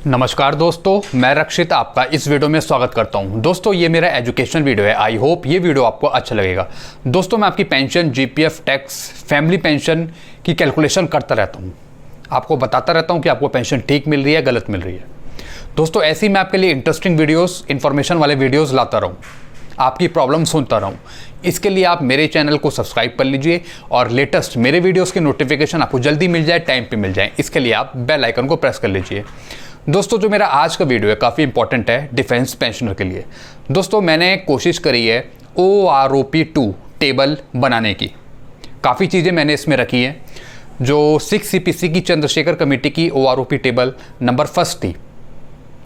नमस्कार दोस्तों, मैं रक्षित आपका इस वीडियो में स्वागत करता हूं। दोस्तों ये मेरा एजुकेशन वीडियो है। आई होप ये वीडियो आपको अच्छा लगेगा। दोस्तों मैं आपकी pension, GPF, tax, family pension की कैलकुलेशन करता रहता हूं। आपको बताता रहता हूं कि आपको पेंशन ठीक मिल रही है, गलत मिल रही है। दोस्तों ऐसे ही मैं आपके लिए इंटरेस्टिंग वीडियोज़, इन्फॉर्मेशन वाले वीडियोज़ लाता रहूँ, आपकी प्रॉब्लम सुनता रहूँ। इसके लिए आप मेरे चैनल को सब्सक्राइब कर लीजिए और लेटेस्ट मेरे वीडियोज़ की नोटिफिकेशन आपको जल्दी मिल जाए, टाइम पे मिल जाए। इसके लिए आप बेल आइकन को प्रेस कर लीजिए। दोस्तों जो मेरा आज का वीडियो है काफ़ी इंपॉर्टेंट है डिफेंस पेंशनर के लिए। दोस्तों मैंने कोशिश करी है OROP2 टेबल बनाने की। काफ़ी चीज़ें मैंने इसमें रखी हैं। जो 6 CPC की चंद्रशेखर कमेटी की OROP टेबल नंबर फर्स्ट थी,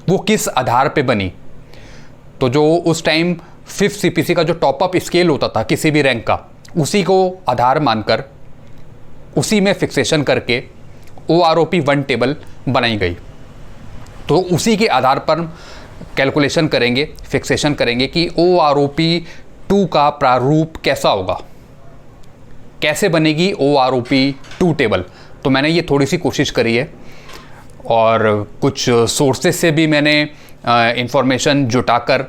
वो किस आधार पे बनी। तो जो उस टाइम 5th CPC का जो टॉपअप स्केल होता था किसी भी रैंक का, उसी को आधार मानकर उसी में फिक्सेशन करके OROP1 टेबल बनाई गई। तो उसी के आधार पर कैलकुलेशन करेंगे, फिक्सेशन करेंगे कि OROP2 का प्रारूप कैसा होगा, कैसे बनेगी OROP2 टेबल। तो मैंने ये थोड़ी सी कोशिश करी है और कुछ सोर्सेज से भी मैंने इंफॉर्मेशन जुटाकर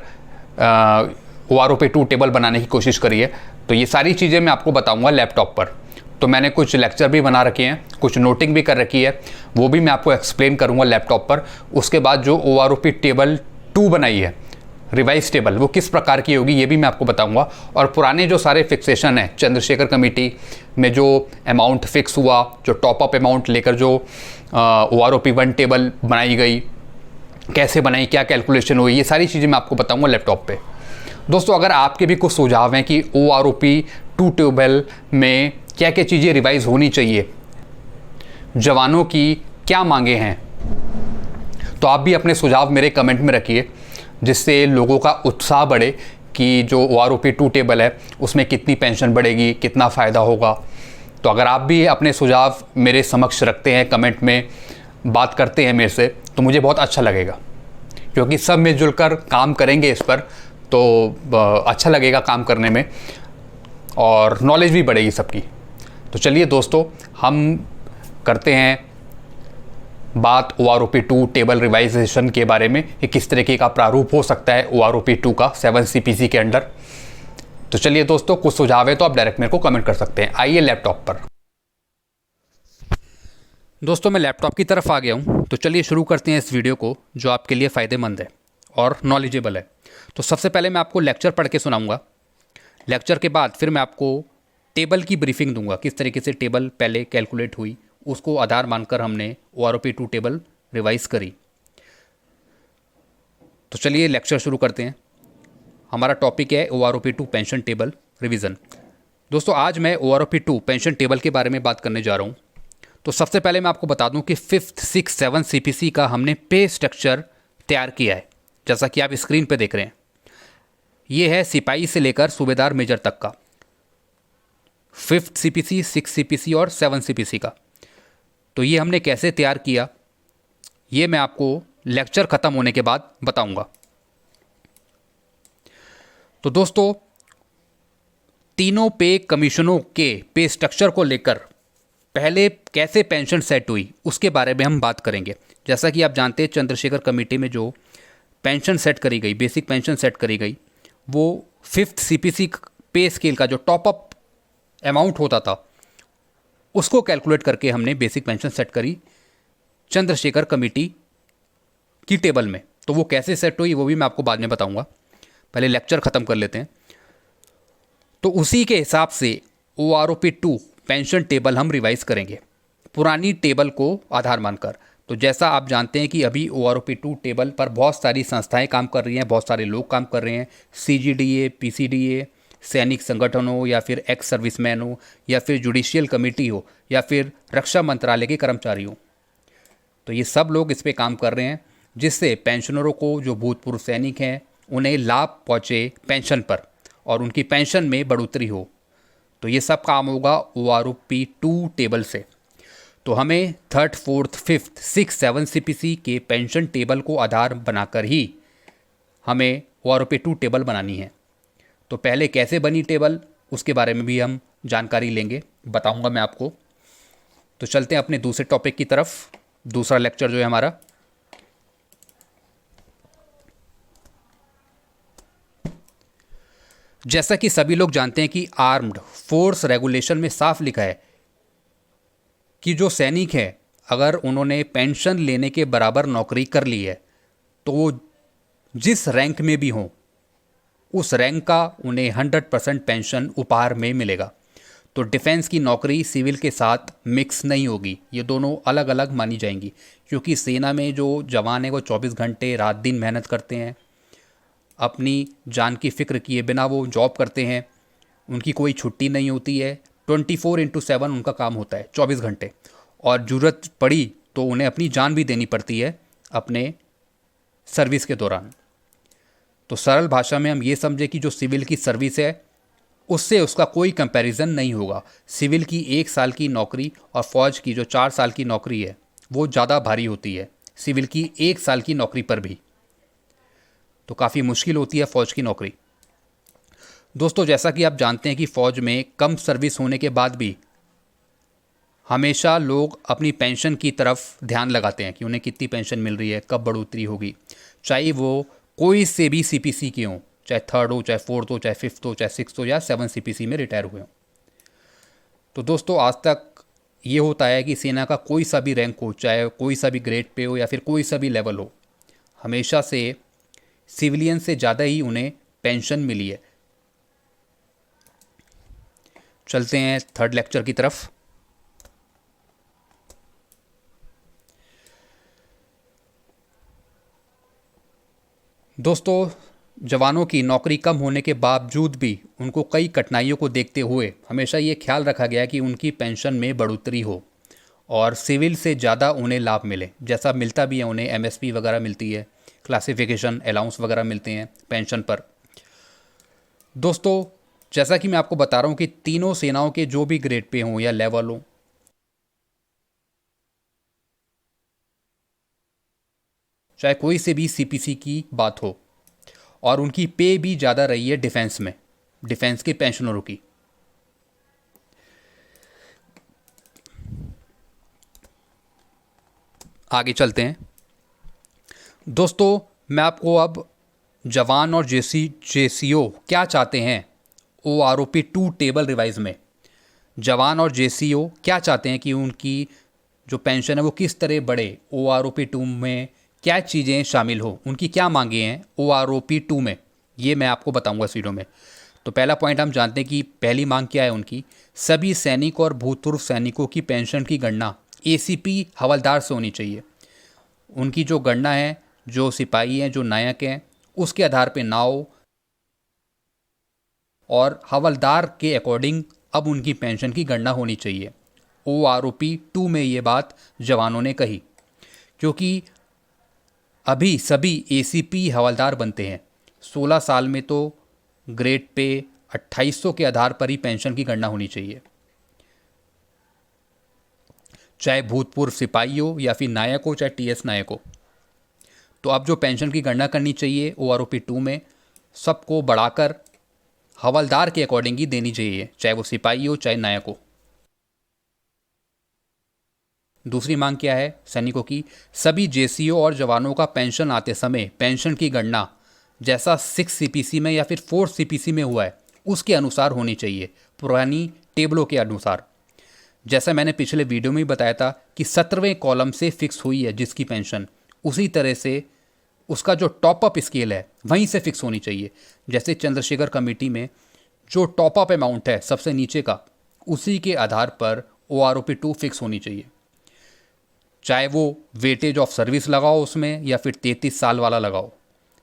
OROP2 टेबल बनाने की कोशिश करी है। तो ये सारी चीज़ें मैं आपको बताऊंगा लैपटॉप पर। तो मैंने कुछ लेक्चर भी बना रखे हैं, कुछ नोटिंग भी कर रखी है, वो भी मैं आपको एक्सप्लेन करूंगा लैपटॉप पर। उसके बाद जो OROP टेबल 2 बनाई है, रिवाइज टेबल, वो किस प्रकार की होगी ये भी मैं आपको बताऊंगा। और पुराने जो सारे फिक्सेशन है चंद्रशेखर कमेटी में, जो अमाउंट फिक्स हुआ, जो टॉपअप अमाउंट लेकर जो OROP1 टेबल बनाई गई, कैसे बनाई, क्या कैलकुलेशन हुई, ये सारी चीज़ें मैं आपको बताऊँगा लैपटॉप पर। दोस्तों अगर आपके भी कुछ सुझाव हैं कि OROP2 टेबल में क्या क्या चीज़ें रिवाइज होनी चाहिए, जवानों की क्या मांगे हैं, तो आप भी अपने सुझाव मेरे कमेंट में रखिए, जिससे लोगों का उत्साह बढ़े कि जो OROP2 टेबल है उसमें कितनी पेंशन बढ़ेगी, कितना फ़ायदा होगा। तो अगर आप भी अपने सुझाव मेरे समक्ष रखते हैं, कमेंट में बात करते हैं मेरे से, तो मुझे बहुत अच्छा लगेगा, क्योंकि सब मिलजुल कर काम करेंगे इस पर तो अच्छा लगेगा काम करने में और नॉलेज भी बढ़ेगी सबकी। तो चलिए दोस्तों हम करते हैं बात OROP2 टेबल रिवाइजेशन के बारे में कि किस तरीके का प्रारूप हो सकता है OROP2 का 7 CPC के अंडर। तो चलिए दोस्तों, कुछ सुझाव है तो आप डायरेक्ट मेरे को कमेंट कर सकते हैं। आइए लैपटॉप पर। दोस्तों मैं लैपटॉप की तरफ आ गया हूँ, तो चलिए शुरू करते हैं इस वीडियो को, जो आपके लिए फ़ायदेमंद है और नॉलेजेबल है। तो सबसे पहले मैं आपको लेक्चर पढ़ के सुनाऊंगा। लेक्चर के बाद फिर मैं आपको टेबल की ब्रीफिंग दूंगा, किस तरीके से टेबल पहले कैलकुलेट हुई, उसको आधार मानकर हमने OROP2 टेबल रिवाइज करी। तो चलिए लेक्चर शुरू करते हैं। हमारा टॉपिक है OROP2 पेंशन टेबल रिवीजन। दोस्तों आज मैं OROP2 पेंशन टेबल के बारे में बात करने जा रहा हूँ। तो सबसे पहले मैं आपको बता दूं कि 5th, 6th, 7th CPC का हमने पे स्ट्रक्चर तैयार किया है, जैसा कि आप स्क्रीन पे देख रहे हैं। ये है सिपाही से लेकर सूबेदार मेजर तक का, 5th CPC, 6th CPC और 7th CPC का। तो ये हमने कैसे तैयार किया, ये मैं आपको लेक्चर ख़त्म होने के बाद बताऊंगा। तो दोस्तों तीनों पे कमीशनों के पे स्ट्रक्चर को लेकर पहले कैसे पेंशन सेट हुई उसके बारे में हम बात करेंगे। जैसा कि आप जानते हैं चंद्रशेखर कमेटी में जो पेंशन सेट करी गई, बेसिक पेंशन सेट करी गई, वो 5th CPC पे स्केल का जो टॉपअप अमाउंट होता था उसको कैलकुलेट करके हमने बेसिक पेंशन सेट करी चंद्रशेखर कमेटी की टेबल में। तो वो कैसे सेट हुई वो भी मैं आपको बाद में बताऊंगा, पहले लेक्चर ख़त्म कर लेते हैं। तो उसी के हिसाब से OROP2 पेंशन टेबल हम रिवाइज करेंगे, पुरानी टेबल को आधार मानकर। तो जैसा आप जानते हैं कि अभी OROP2 टेबल पर बहुत सारी संस्थाएं काम कर रही हैं, बहुत सारे लोग काम कर रहे हैं। CGDA, PCDA, सैनिक संगठन हो या फिर एक्स सर्विसमैन हो या फिर जुडिशियल कमेटी हो या फिर रक्षा मंत्रालय के कर्मचारी हो, तो ये सब लोग इस पे काम कर रहे हैं, जिससे पेंशनरों को, जो भूतपूर्व सैनिक हैं, उन्हें लाभ पहुँचे पेंशन पर और उनकी पेंशन में बढ़ोतरी हो। तो ये सब काम होगा OROP2 टेबल से। तो हमें 3rd, 4th, 5th, 6th, 7th CPC के पेंशन टेबल को आधार बनाकर ही हमें OROP2 टेबल बनानी है। तो पहले कैसे बनी टेबल उसके बारे में भी हम जानकारी लेंगे, बताऊंगा मैं आपको। तो चलते हैं अपने दूसरे टॉपिक की तरफ, दूसरा लेक्चर जो है हमारा जैसा कि सभी लोग जानते हैं कि आर्म्ड फोर्स रेगुलेशन में साफ लिखा है कि जो सैनिक है अगर उन्होंने पेंशन लेने के बराबर नौकरी कर ली है तो वो जिस रैंक में भी हों उस रैंक का उन्हें 100% पेंशन उपहार में मिलेगा। तो डिफेंस की नौकरी सिविल के साथ मिक्स नहीं होगी, ये दोनों अलग अलग मानी जाएंगी, क्योंकि सेना में जो जवान है वो 24 घंटे रात दिन मेहनत करते हैं, अपनी जान की फ़िक्र किए बिना वो जॉब करते हैं, उनकी कोई छुट्टी नहीं होती है, 24/7 उनका काम होता है, 24 घंटे। और ज़रूरत पड़ी तो उन्हें अपनी जान भी देनी पड़ती है अपने सर्विस के दौरान। तो सरल भाषा में हम ये समझे कि जो सिविल की सर्विस है उससे उसका कोई कंपैरिजन नहीं होगा। सिविल की 1 साल की नौकरी और फौज की जो 4 साल की नौकरी है वो ज़्यादा भारी होती है सिविल की 1 साल की नौकरी पर भी। तो काफ़ी मुश्किल होती है फ़ौज की नौकरी। दोस्तों, जैसा कि आप जानते हैं कि फ़ौज में कम सर्विस होने के बाद भी हमेशा लोग अपनी पेंशन की तरफ ध्यान लगाते हैं कि उन्हें कितनी पेंशन मिल रही है, कब बढ़ोतरी होगी, चाहे वो कोई से भी सीपीसी के हों, चाहे 3rd हो, चाहे 4th हो, चाहे 5th हो, चाहे 6th हो या 7 सीपीसी में रिटायर हुए हों। तो दोस्तों, आज तक ये होता है कि सेना का कोई सा भी रैंक हो, चाहे कोई सा भी ग्रेड पे हो या फिर कोई सा भी लेवल हो, हमेशा से सिविलियन से ज़्यादा ही उन्हें पेंशन मिली है। चलते हैं 3rd लेक्चर की तरफ। दोस्तों, जवानों की नौकरी कम होने के बावजूद भी उनको कई कठिनाइयों को देखते हुए हमेशा ये ख्याल रखा गया कि उनकी पेंशन में बढ़ोतरी हो और सिविल से ज़्यादा उन्हें लाभ मिले, जैसा मिलता भी है उन्हें एमएसपी वगैरह मिलती है, क्लासिफिकेशन अलाउंस वगैरह मिलते हैं पेंशन पर। दोस्तों, जैसा कि मैं आपको बता रहा हूँ कि तीनों सेनाओं के जो भी ग्रेड पे हों या लेवल हों, चाहे कोई से भी सीपीसी की बात हो, और उनकी पे भी ज़्यादा रही है डिफेंस में, डिफेंस के पेंशनरों की। आगे चलते हैं। दोस्तों, मैं आपको अब जवान और जेसीओ क्या चाहते हैं OROP 2 टेबल रिवाइज में जवान और जेसीओ क्या चाहते हैं कि उनकी जो पेंशन है वो किस तरह बढ़े, OROP 2 में क्या चीज़ें शामिल हो, उनकी क्या मांगे हैं OROP 2 में, ये मैं आपको बताऊंगा इस वीडियो में। तो पहला पॉइंट हम जानते हैं कि पहली मांग क्या है उनकी। सभी सैनिक और भूतपूर्व सैनिकों की पेंशन की गणना ACP हवलदार से होनी चाहिए। उनकी जो गणना है, जो सिपाही हैं, जो नायक हैं, उसके आधार पे नाव और हवलदार के अकॉर्डिंग अब उनकी पेंशन की गणना होनी चाहिए। OROP 2 में ये बात जवानों ने कही, क्योंकि अभी सभी ACP हवलदार बनते हैं। 16 साल में तो ग्रेड पे 2800 के आधार पर ही पेंशन की गणना होनी चाहिए, चाहे भूतपूर्व सिपाही हो या फिर नायक हो, चाहे TS नायक हो। तो अब जो पेंशन की गणना करनी चाहिए OROP 2 में, सबको बढ़ाकर हवलदार के अकॉर्डिंग ही देनी चाहिए, चाहे वो सिपाही हो चाहे नायक हो। दूसरी मांग क्या है सैनिकों की? सभी जेसीओ और जवानों का पेंशन आते समय पेंशन की गणना जैसा 6 सीपीसी में या फिर 4 सीपीसी में हुआ है उसके अनुसार होनी चाहिए, पुरानी टेबलों के अनुसार। जैसा मैंने पिछले वीडियो में ही बताया था कि 17वें कॉलम से फिक्स हुई है जिसकी पेंशन, उसी तरह से उसका जो टॉपअप स्केल है वहीं से फिक्स होनी चाहिए। जैसे चंद्रशेखर कमेटी में जो टॉपअप अमाउंट है सबसे नीचे का, उसी के आधार पर OROP 2 फिक्स होनी चाहिए, चाहे वो वेटेज ऑफ सर्विस लगाओ उसमें या फिर 33 साल वाला लगाओ।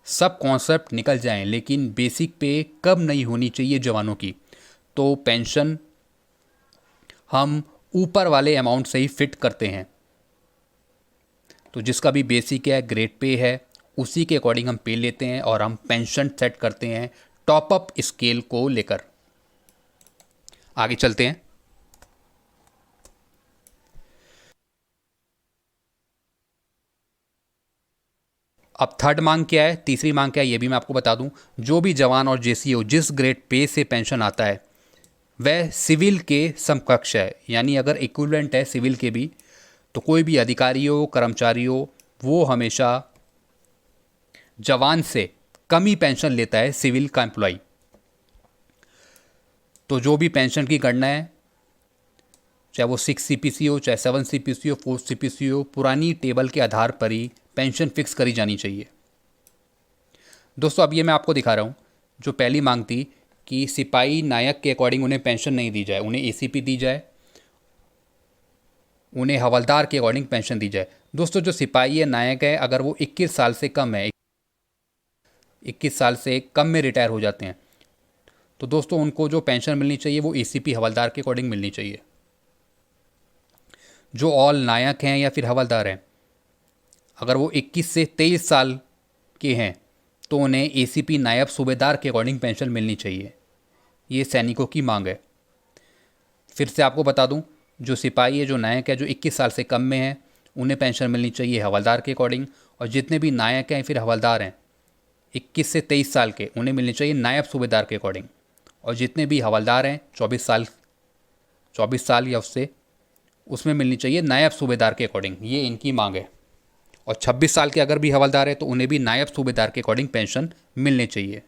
सब कॉन्सेप्ट निकल जाएं, लेकिन बेसिक पे कम नहीं होनी चाहिए जवानों की। तो पेंशन हम ऊपर वाले अमाउंट से ही फिट करते हैं। तो जिसका भी बेसिक है, ग्रेड पे है, उसी के अकॉर्डिंग हम पे लेते हैं और हम पेंशन सेट करते हैं टॉपअप स्केल को लेकर। आगे चलते हैं। अब थर्ड मांग क्या है, तीसरी मांग क्या है, ये भी मैं आपको बता दूं। जो भी जवान और जेसीओ जिस ग्रेड पे से पेंशन आता है वह सिविल के समकक्ष है, यानी अगर इक्विवेलेंट है सिविल के भी, तो कोई भी अधिकारी हो, कर्मचारी हो, वो हमेशा जवान से कम ही पेंशन लेता है सिविल का एम्प्लॉय। तो जो भी पेंशन की गणना है, चाहे वो 6 CPC हो, चाहे 7 CPC हो, 4 CPC हो, पुरानी टेबल के आधार पर ही पेंशन फिक्स करी जानी चाहिए। दोस्तों अब ये मैं आपको दिखा रहा हूँ, जो पहली मांग थी कि सिपाही नायक के अकॉर्डिंग उन्हें पेंशन नहीं दी जाए, उन्हें ACP दी जाए, उन्हें हवलदार के अकॉर्डिंग पेंशन दी जाए। दोस्तों जो सिपाही है, नायक है, अगर वो 21 साल से कम है, 21 साल से कम में रिटायर हो जाते हैं, तो दोस्तों उनको जो पेंशन मिलनी चाहिए वो ACP हवलदार के अकॉर्डिंग मिलनी चाहिए। जो ऑल नायक हैं या फिर हवलदार हैं, अगर वो 21 से 23 साल के हैं तो उन्हें ACP नायब सूबेदार के अकॉर्डिंग पेंशन मिलनी चाहिए। ये सैनिकों की मांग है। फिर से आपको बता दूं, जो सिपाही है, जो नायक है, जो 21 साल से कम में है, उन्हें पेंशन मिलनी चाहिए हवलदार के अकॉर्डिंग। और जितने भी नायक हैं फिर हवलदार हैं 21 से 23 साल के, उन्हें मिलनी चाहिए नायब सूबेदार के अकॉर्डिंग। और जितने भी हवलदार हैं 24 साल या उससे, उसमें मिलनी चाहिए नायब सूबेदार के अकॉर्डिंग। ये इनकी मांग है। और 26 साल के अगर भी हवलदार है तो उन्हें भी नायब सूबेदार के अकॉर्डिंग पेंशन मिलनी चाहिए।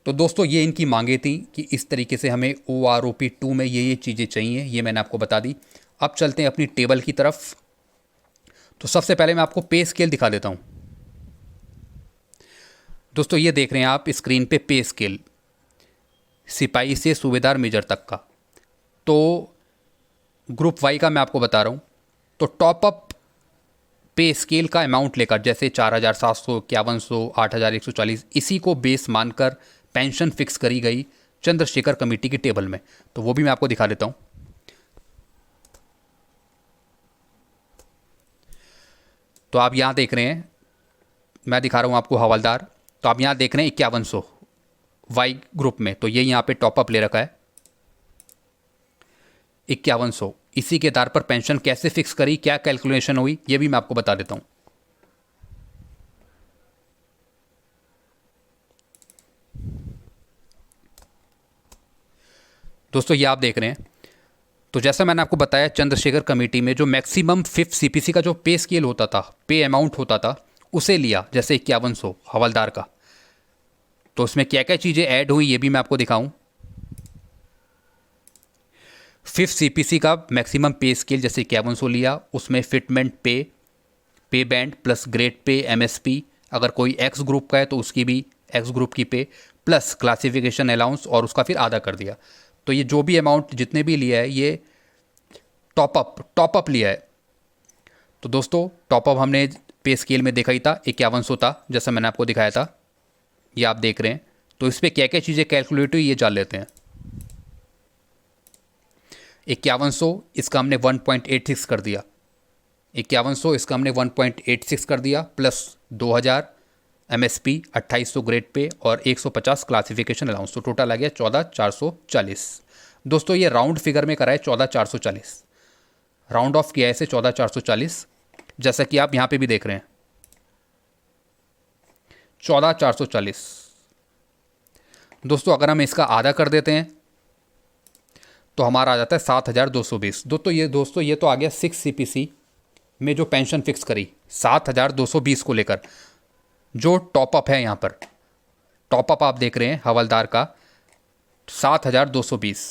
तो दोस्तों ये इनकी मांगे थी कि इस तरीके से हमें OROP 2 में ये चीज़ें चाहिए, ये मैंने आपको बता दी। अब चलते हैं अपनी टेबल की तरफ। तो सबसे पहले मैं आपको पे स्केल दिखा देता हूँ। दोस्तों ये देख रहे हैं आप स्क्रीन पे पे स्केल, सिपाही से सूबेदार मेजर तक का। तो ग्रुप वाई का मैं आपको बता रहा हूँ। तो टॉप अप पे स्केल का अमाउंट लेकर, जैसे 4700, 5100, 8140, इसी को बेस मानकर पेंशन फिक्स करी गई चंद्रशेखर कमेटी की टेबल में। तो वो भी मैं आपको दिखा देता हूँ। तो आप यहाँ देख रहे हैं, मैं दिखा रहा हूँ आपको हवलदार। तो आप यहाँ देख रहे हैं 5100 वाई ग्रुप में, तो ये यहाँ पे टॉपअप ले रखा है 5100। इसी के आधार पर पेंशन कैसे फिक्स करी, क्या कैलकुलेशन हुई, ये भी मैं आपको बता देता हूँ। दोस्तों ये आप देख रहे हैं, तो जैसा मैंने आपको बताया चंद्रशेखर कमेटी में जो मैक्सिमम 5th CPC का जो पे स्केल होता था, पे अमाउंट होता था, उसे लिया, जैसे 5100 हवलदार का। तो उसमें क्या क्या चीज़ें ऐड हुई ये भी मैं आपको दिखाऊं। 5th CPC का मैक्सिमम पे स्केल जैसे 5100 लिया, उसमें फिटमेंट पे band plus grade pay, MSP, अगर कोई एक्स ग्रुप का है तो उसकी भी एक्स ग्रुप की पे, प्लस क्लासिफिकेशन अलाउंस, और उसका फिर आधा कर दिया। तो ये जो भी अमाउंट जितने भी लिया है ये टॉपअप लिया है। तो दोस्तों टॉपअप हमने पे स्केल में देखा ही था, 5100 था जैसा मैंने आपको दिखाया था, ये आप देख रहे हैं। तो इस पर क्या क्या चीज़ें कैलकुलेट हुई ये जान लेते हैं। 5100 इसका हमने 1.86 कर दिया, 5100 इसका हमने 1.86 कर दिया, प्लस 2000 MSP, 2800 ग्रेड पे और 150 क्लासिफिकेशन अलाउंस। तो टोटल आ गया 14440। दोस्तों ये राउंड फिगर में करा है 14440, राउंड ऑफ किया है इसे 14440, जैसा कि आप यहाँ पे भी देख रहे हैं 14440। दोस्तों अगर हम इसका आधा कर देते हैं तो हमारा आ जाता है 7220। दोस्तों ये तो आ गया 6 CPC में जो पेंशन फिक्स करी 7220 को लेकर। जो टॉपअप है, यहाँ पर टॉपअप आप देख रहे हैं हवलदार का 7220,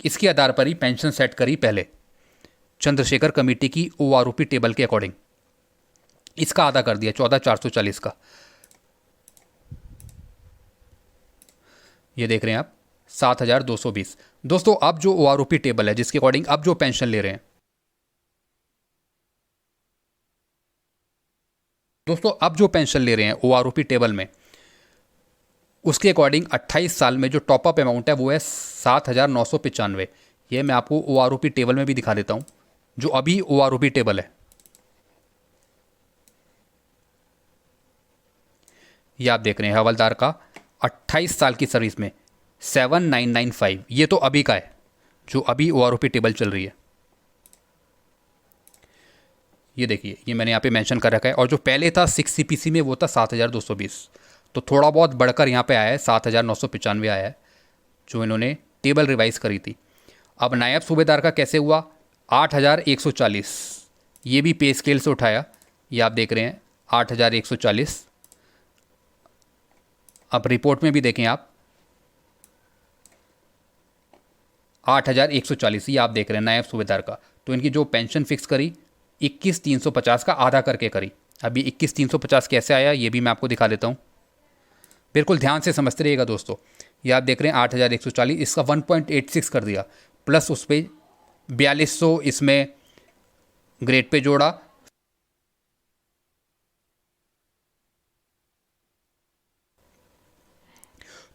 इसके आधार पर ही पेंशन सेट करी पहले चंद्रशेखर कमेटी की OROP टेबल के अकॉर्डिंग। इसका आधा कर दिया 14440 का, ये देख रहे हैं आप 7220। दोस्तों अब जो OROP टेबल है जिसके अकॉर्डिंग अब जो पेंशन ले रहे हैं, दोस्तों अब जो पेंशन ले रहे हैं OROP टेबल में, उसके अकॉर्डिंग 28 साल में जो टॉपअप अमाउंट है वो है 7995। ये मैं आपको OROP टेबल में भी दिखा देता हूँ, जो अभी OROP टेबल है, ये आप देख रहे हैं हवलदार का 28 साल की सर्विस में 7995। ये तो अभी का है, जो अभी OROP टेबल चल रही है। ये देखिए, ये मैंने यहाँ पे मेंशन कर रखा है। और जो पहले था 6 CPC में वो था 7220, तो थोड़ा बहुत बढ़कर यहाँ पे आया है 7995 आया है, जो इन्होंने टेबल रिवाइज करी थी। अब नायब सूबेदार का कैसे हुआ, 8140, ये भी पे स्केल से उठाया, ये आप देख रहे हैं 8140। अब रिपोर्ट में भी देखें आप 8,140, ये आप देख रहे हैं नायब सूबेदार का। तो इनकी जो पेंशन फिक्स करी 21,350 का आधा करके करी। अभी 21,350 कैसे आया ये भी मैं आपको दिखा देता हूँ, बिल्कुल ध्यान से समझते रहिएगा दोस्तों। ये आप देख रहे हैं 8,140, इसका 1.86 कर दिया, प्लस उस पर 4,200 इसमें ग्रेड पे जोड़ा,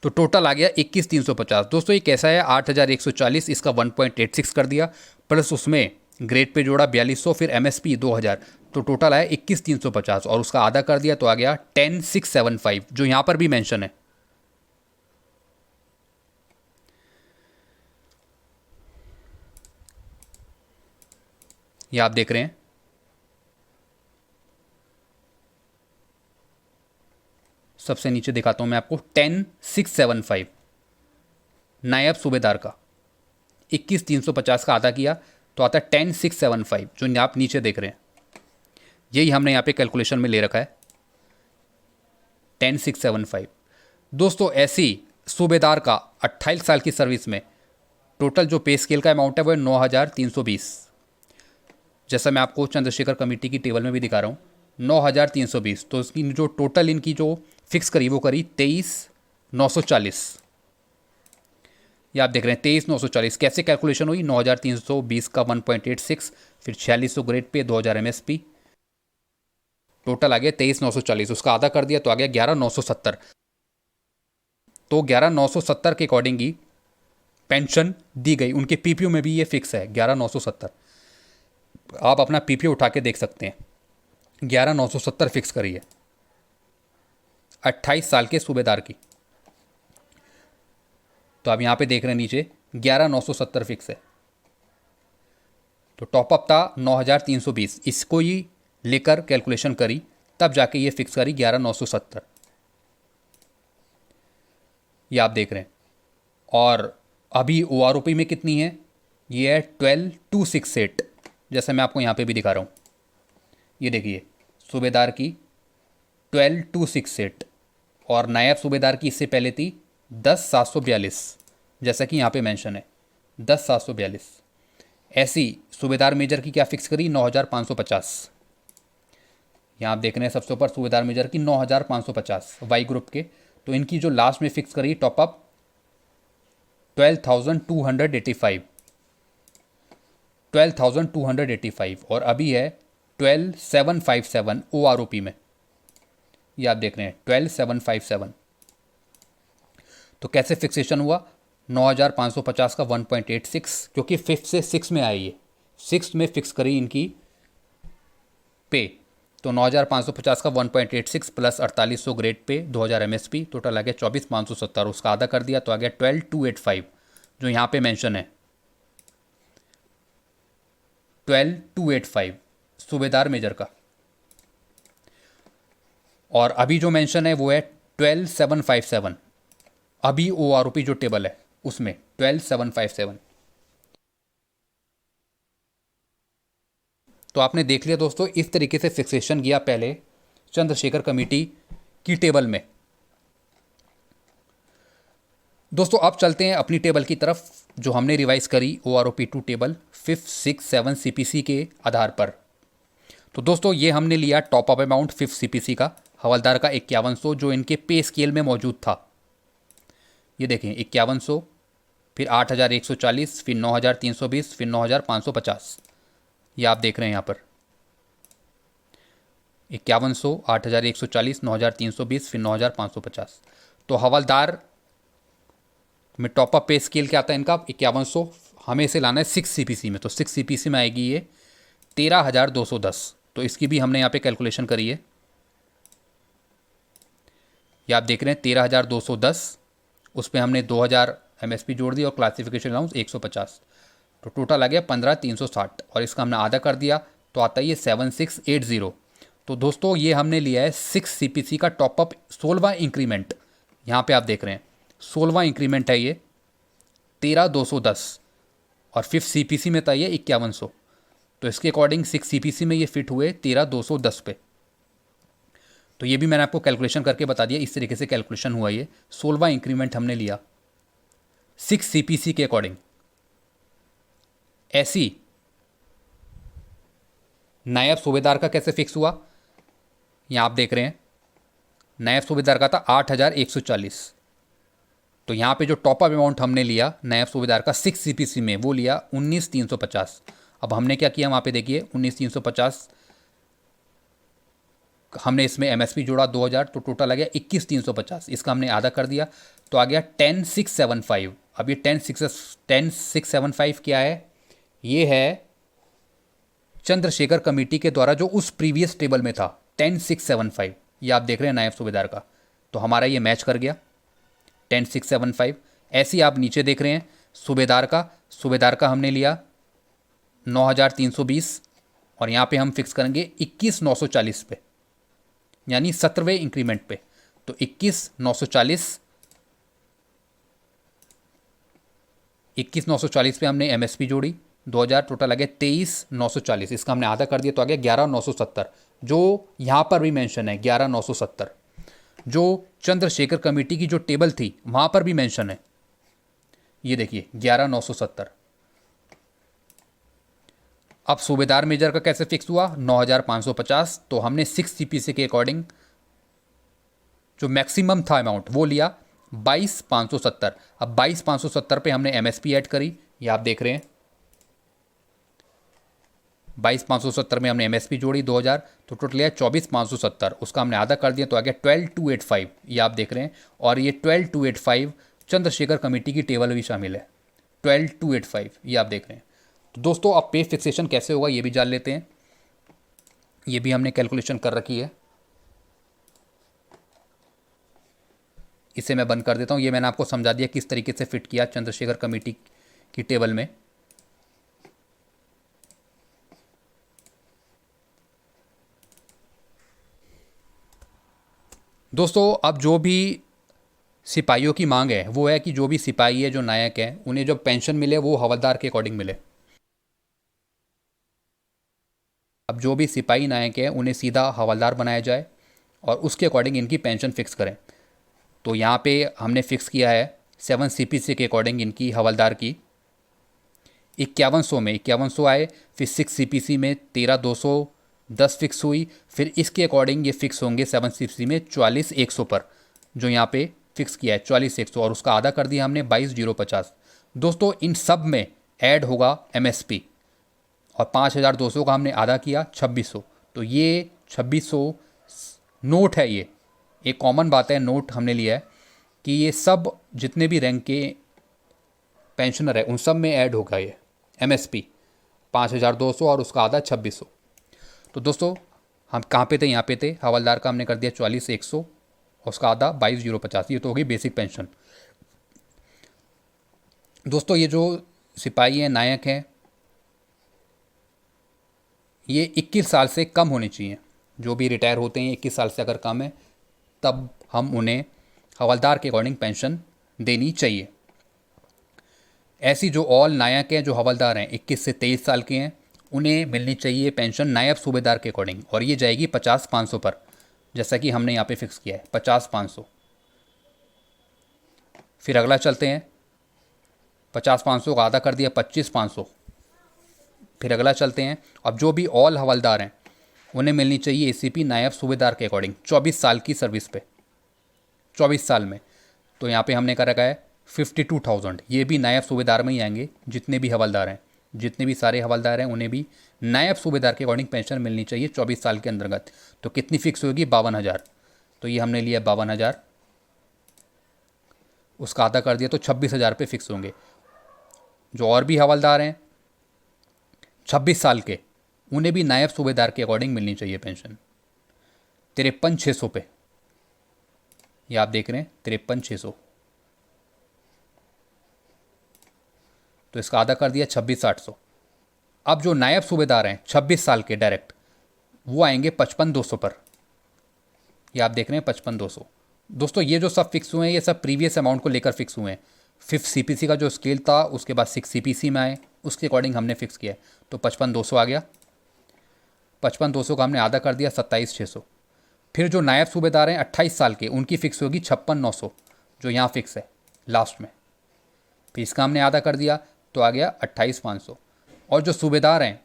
तो टोटल आ गया 21,350। दोस्तों ये कैसा है, 8,140, इसका 1.86 कर दिया, प्लस उसमें ग्रेड पे जोड़ा 4,200, फिर एमएसपी 2,000, तो टोटल आया 21,350 और उसका आधा कर दिया तो आ गया 10,675 जो यहाँ पर भी मेंशन है। ये आप देख रहे हैं, सबसे नीचे दिखाता हूँ मैं आपको, 10,675 नायब सूबेदार का 21,350 का आधा किया तो आता है 10,675 जो आप नीचे देख रहे हैं। यही हमने यहाँ पे कैलकुलेशन में ले रखा है 10,675। दोस्तों ऐसी सूबेदार का 28 साल की सर्विस में टोटल जो पे स्केल का अमाउंट है वो है 9,320। जैसा मैं आपको चंद्रशेखर कमेटी की टेबल में भी दिखा रहा हूँ 9,320। तो इसकी जो टोटल इनकी जो फिक्स करी वो करी 23,940। ये आप देख रहे हैं 23,940 कैसे कैलकुलेशन हुई, 9,320 का 1.86, फिर 4,600 ग्रेड पे 2,000 एमएसपी, टोटल आ गया 23,940, उसका आधा कर दिया तो आ गया 11,970। तो 11,970 के अकॉर्डिंग ही पेंशन दी गई, उनके पीपीयू में भी ये फिक्स है 11,970। आप अपना पीपीयू उठा के देख सकते हैं, 11,970 फिक्स करी है 28 साल के सूबेदार की। तो आप यहाँ पे देख रहे हैं नीचे 11,970 फिक्स है। तो टॉपअप था 9,320, इसको ही लेकर कैलकुलेशन करी तब जाके ये फिक्स करी 11,970। ये आप देख रहे हैं। और अभी OROP में कितनी है, ये है 12,268, जैसे मैं आपको यहाँ पे भी दिखा रहा हूँ। ये देखिए सूबेदार की 12,268 और नायब सूबेदार की इससे पहले थी 10,742, जैसा कि यहाँ पे मेंशन है 10,742। ऐसी सूबेदार मेजर की क्या फिक्स करी 9,550। यहाँ आप देख रहे हैं सबसे ऊपर सूबेदार मेजर की 9,550 वाई ग्रुप के। तो इनकी जो लास्ट में फिक्स करी टॉपअप 12,285, 12,285 और अभी है 12,757 OROP में। ये आप देख रहे हैं 12,757। तो कैसे फिक्सेशन हुआ, 9,550 का 1.86, क्योंकि फिफ्थ से सिक्स में आई है, सिक्स में फिक्स करी इनकी पे। तो 9,550 का 1.86 plus 4,800 grade pay 2,000 MSP, total आ गया 24,570, उसका आधा कर दिया तो आ गया 12,285 जो यहाँ पे मेंशन है 12,285 सूबेदार मेजर का। और अभी जो मेंशन है वो है 12,757, अभी OROP जो टेबल है उसमें 12,757। तो आपने देख लिया दोस्तों, इस तरीके से फिक्सेशन किया पहले चंद्रशेखर कमेटी की टेबल में। दोस्तों अब चलते हैं अपनी टेबल की तरफ जो हमने रिवाइज करी OROP 2 table 5th 6th 7th CPC के आधार पर। तो दोस्तों ये हमने लिया top up amount 5th CPC का, हवलदार का 5100 जो इनके पे स्केल में मौजूद था। ये देखें 5100, फिर 8,140, फिर 9,320, फिर 9,550। ये आप देख रहे हैं यहाँ पर 5100, 8,140, 9,320, फिर 9,550। तो हवलदार में टॉपअप पे स्केल क्या आता है इनका 5100, हमें इसे लाना है 6 CPC में। तो 6 CPC में आएगी ये 13,210। तो इसकी भी हमने यहाँ पे कैलकुलेशन करी है। ये आप देख रहे हैं 13,210, उस पर हमने 2,000 MSP जोड़ दी और क्लासिफिकेशन अलाउंस 150, तो टोटल आ गया 15,360 और इसका हमने आधा कर दिया तो आता है ये 7,680। तो दोस्तों ये हमने लिया है 6 CPC का टॉपअप 16वां इंक्रीमेंट। यहाँ पे आप देख रहे हैं 16वां इंक्रीमेंट है ये 13,210 और 5th CPC में था ये 5100। तो इसके अकॉर्डिंग 6 CPC में ये फिट हुए 13,210 पे। तो ये भी मैंने आपको कैलकुलेशन करके बता दिया, इस तरीके से कैलकुलेशन हुआ। ये 16वां इंक्रीमेंट हमने लिया 6 CPC के अकॉर्डिंग। ऐसी नायब सूबेदार का कैसे फिक्स हुआ, यहाँ आप देख रहे हैं नायब सूबेदार का था 8,140। तो यहाँ पे जो टॉप अप अमाउंट हमने लिया नायब सूबेदार का 6 CPC में, वो लिया 19,350। अब हमने क्या किया वहाँ पे देखिए 19,350, हमने इसमें MSP जोड़ा 2,000, तो टोटल आ गया 21,350। इसका हमने आधा कर दिया तो आ गया 10,675। अब ये 10,675 क्या है, ये है चंद्रशेखर कमेटी के द्वारा जो उस प्रीवियस टेबल में था 10,675, ये आप देख रहे हैं नायब सूबेदार का। तो हमारा ये मैच कर गया 10,675। ऐसे ही आप नीचे देख रहे हैं सूबेदार का हमने लिया 9,320 और यहाँ पे हम फिक्स करेंगे 21,940 पे, यानी 17वें इंक्रीमेंट पे। तो 21,940 पे हमने MSP जोड़ी 2,000, टोटल आ गया 23,940। इसका हमने आधा कर दिया तो आ गया 11,970, जो यहाँ पर भी मेंशन है 11,970। जो चंद्रशेखर कमेटी की जो टेबल थी वहाँ पर भी मेंशन है, ये देखिए 11,970। अब सूबेदार मेजर का कैसे फिक्स हुआ, 9,550। तो हमने 6 CPC के अकॉर्डिंग जो मैक्सिमम था अमाउंट वो लिया 22,570। अब 22,570 पे हमने MSP ऐड करी, ये आप देख रहे हैं 22,570 में हमने MSP जोड़ी 2,000, तो टोटल है 24,570। उसका हमने आधा कर दिया तो आ गया 12,285, ये आप देख रहे हैं। और ये 12,285 चंद्रशेखर कमेटी की टेबल भी शामिल है 12,285, ये आप देख रहे हैं। तो दोस्तों अब पे फिक्सेशन कैसे होगा ये भी जान लेते हैं, ये भी हमने कैलकुलेशन कर रखी है। इसे मैं बंद कर देता हूँ, ये मैंने आपको समझा दिया किस तरीके से फिट किया चंद्रशेखर कमेटी की टेबल में। दोस्तों अब जो भी सिपाहियों की मांग है वो है कि जो भी सिपाही है, जो नायक है, उन्हें जो पेंशन मिले वो हवलदार के अकॉर्डिंग मिले। अब जो भी सिपाही नायक है उन्हें सीधा हवलदार बनाया जाए और उसके अकॉर्डिंग इनकी पेंशन फिक्स करें। तो यहाँ पे हमने फिक्स किया है 7 CPC के अकॉर्डिंग इनकी हवलदार की 5100 आए, फिर 6 CPC में 13,210 फिक्स हुई, फिर इसके अकॉर्डिंग ये फिक्स होंगे 7 CPC में 44,100 पर, जो यहाँ पे फिक्स किया है 44,100, और उसका आधा कर दिया हमने 22,050। दोस्तों इन सब में ऐड होगा MSP, और 5,200 का हमने आधा किया 2,600। तो ये 2,600 नोट है, ये एक कॉमन बात है, नोट हमने लिया है कि ये सब जितने भी रैंक के पेंशनर है उन सब में ऐड होगा ये MSP 5,200 और उसका आधा 2,600। तो दोस्तों हम कहाँ पे थे, यहाँ पे थे, हवलदार का हमने कर दिया 44,100 और उसका आधा 22,050, ये तो होगी बेसिक पेंशन। दोस्तों ये जो सिपाही हैं, नायक हैं, ये 21 साल से कम होने चाहिए। जो भी रिटायर होते हैं 21 साल से अगर कम है तब हम उन्हें हवलदार के अकॉर्डिंग पेंशन देनी चाहिए। ऐसी जो ऑल नायक हैं, जो हवलदार हैं 21 से 23 साल के हैं, उन्हें मिलनी चाहिए पेंशन नायब सूबेदार के अकॉर्डिंग, और ये जाएगी 50,500 पर, जैसा कि हमने यहाँ पे फिक्स किया है 50,500। फिर अगला चलते हैं, 50,500 का आधा कर दिया 25,500। फिर अगला चलते हैं, अब जो भी ऑल हवलदार हैं उन्हें मिलनी चाहिए ACP नायब सूबेदार के अकॉर्डिंग 24 साल की सर्विस पे, 24 साल में। तो यहाँ पे हमने कर रखा है 52,000, ये भी नायब सूबेदार में ही आएंगे। जितने भी हवलदार हैं, जितने भी सारे हवलदार हैं, उन्हें भी नायब सूबेदार के अकॉर्डिंग पेंशन मिलनी चाहिए 24 साल के अंतर्गत। तो कितनी फिक्स होगी, 52,000। तो ये हमने लिया 52,000, उसका आधा कर दिया तो 26,000 पे फिक्स होंगे। जो और भी हवलदार हैं 26 साल के, उन्हें भी नायब सूबेदार के अकॉर्डिंग मिलनी चाहिए पेंशन 53,600 पे, ये आप देख रहे हैं 53,600। तो इसका आधा कर दिया 26,800। अब जो नायब सूबेदार हैं 26 साल के डायरेक्ट, वो आएंगे 55,200 पर, ये आप देख रहे हैं 55,200। दोस्तों ये जो सब फिक्स हुए हैं ये सब प्रीवियस अमाउंट को लेकर फिक्स हुए हैं। 5th CPC का जो स्केल था उसके बाद 6 CPC में आए, उसके अकॉर्डिंग हमने फिक्स किया है। तो 55,200 आ गया, 55,200 का हमने आधा कर दिया 27,600। फिर जो नायब सूबेदार हैं 28 साल के, उनकी फ़िक्स होगी 56,900, जो यहाँ फिक्स है लास्ट में। फिर इसका हमने आधा कर दिया तो आ गया 28,500। और जो सूबेदार हैं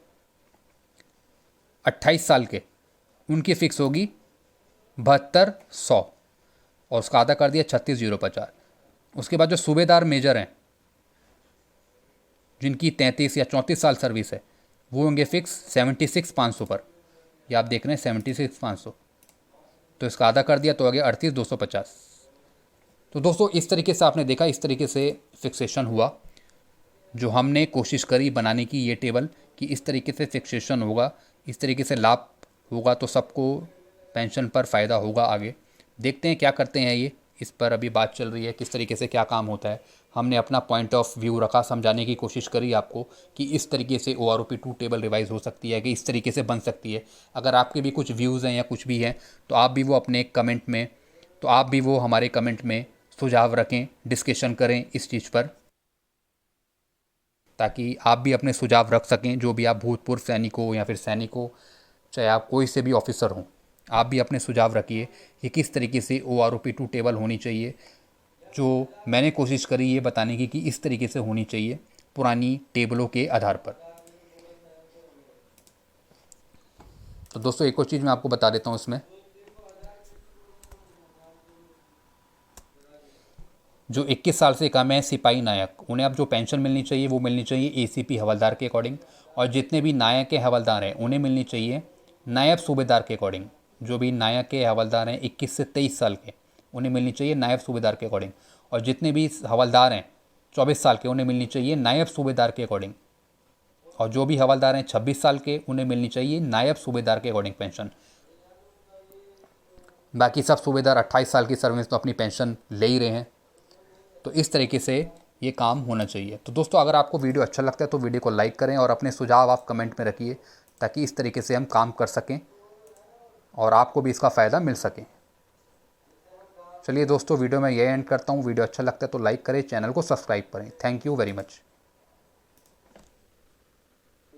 28 साल के, उनकी फ़िक्स होगी 7200 और उसका आधा कर दिया 36,050। उसके बाद जो सूबेदार मेजर हैं जिनकी 33 या 34 साल सर्विस है, वो होंगे फिक्स 76,500 पर। ये आप देख रहे हैं 76,500, तो इसका आधा कर दिया तो आ गया 38,250। तो दोस्तों इस तरीके से आपने देखा, इस तरीके से फिक्सेशन हुआ। जो हमने कोशिश करी बनाने की ये टेबल कि इस तरीके से फिक्सेशन होगा, इस तरीके से लाभ होगा तो सबको पेंशन पर फ़ायदा होगा। आगे देखते हैं क्या करते हैं ये, इस पर अभी बात चल रही है किस तरीके से क्या काम होता है। हमने अपना पॉइंट ऑफ व्यू रखा, समझाने की कोशिश करी आपको कि इस तरीके से OROP2 टेबल रिवाइज हो सकती है, कि इस तरीके से बन सकती है। अगर आपके भी कुछ व्यूज़ हैं या कुछ भी हैं तो आप भी वो अपने कमेंट में, तो आप भी वो हमारे कमेंट में सुझाव रखें, डिस्कशन करें इस चीज़ पर, ताकि आप भी अपने सुझाव रख सकें। जो भी आप भूतपूर्व सैनिक हो या फिर सैनिक हो, चाहे आप कोई से भी ऑफिसर हों, आप भी अपने सुझाव रखिए कि किस तरीके से OROP2 टेबल होनी चाहिए। जो मैंने कोशिश करी ये बताने की कि इस तरीके से होनी चाहिए पुरानी टेबलों के आधार पर। तो दोस्तों एक और चीज़ मैं आपको बता देता हूँ इसमें, जो 21 साल से कम है सिपाही नायक, उन्हें अब जो पेंशन मिलनी चाहिए वो मिलनी चाहिए ACP हवलदार के अकॉर्डिंग। और जितने भी नायक के हवलदार हैं उन्हें मिलनी चाहिए नायब सूबेदार के अकॉर्डिंग। जो भी नायक के हवलदार हैं 21 से 23 साल के, उन्हें मिलनी चाहिए नायब सूबेदार के अकॉर्डिंग। और जितने भी हवलदार हैं 24 साल के, उन्हें मिलनी चाहिए नायब सूबेदार के अकॉर्डिंग। और जो भी हवलदार हैं 26 साल के, उन्हें मिलनी चाहिए नायब सूबेदार के अकॉर्डिंग पेंशन। बाकी सब सूबेदार 28 साल की सर्विस तो अपनी पेंशन ले ही रहे हैं। तो इस तरीके से ये काम होना चाहिए। तो दोस्तों अगर आपको वीडियो अच्छा लगता है तो वीडियो को लाइक करें और अपने सुझाव आप कमेंट में रखिए, ताकि इस तरीके से हम काम कर सकें और आपको भी इसका फ़ायदा मिल सके। चलिए दोस्तों वीडियो में यह एंड करता हूँ। वीडियो अच्छा लगता है तो लाइक करें, चैनल को सब्सक्राइब करें। Thank you very much.